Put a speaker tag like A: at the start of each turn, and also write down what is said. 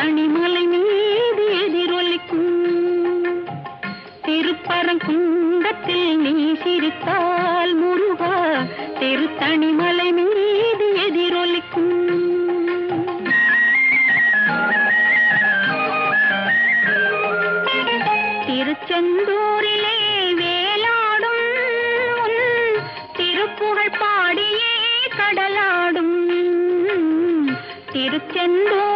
A: திருத்தணிமலை மீது எதிரொலிக்கும். திருப்பரங்குன்றத்தில் நீ சிரித்தால் முருகா திருத்தணிமலை மீது எதிரொலிக்கும். திருச்செந்தூரிலே வேலாடும் திருப்புகழ் பாடியே கடலாடும். திருச்செந்தூர்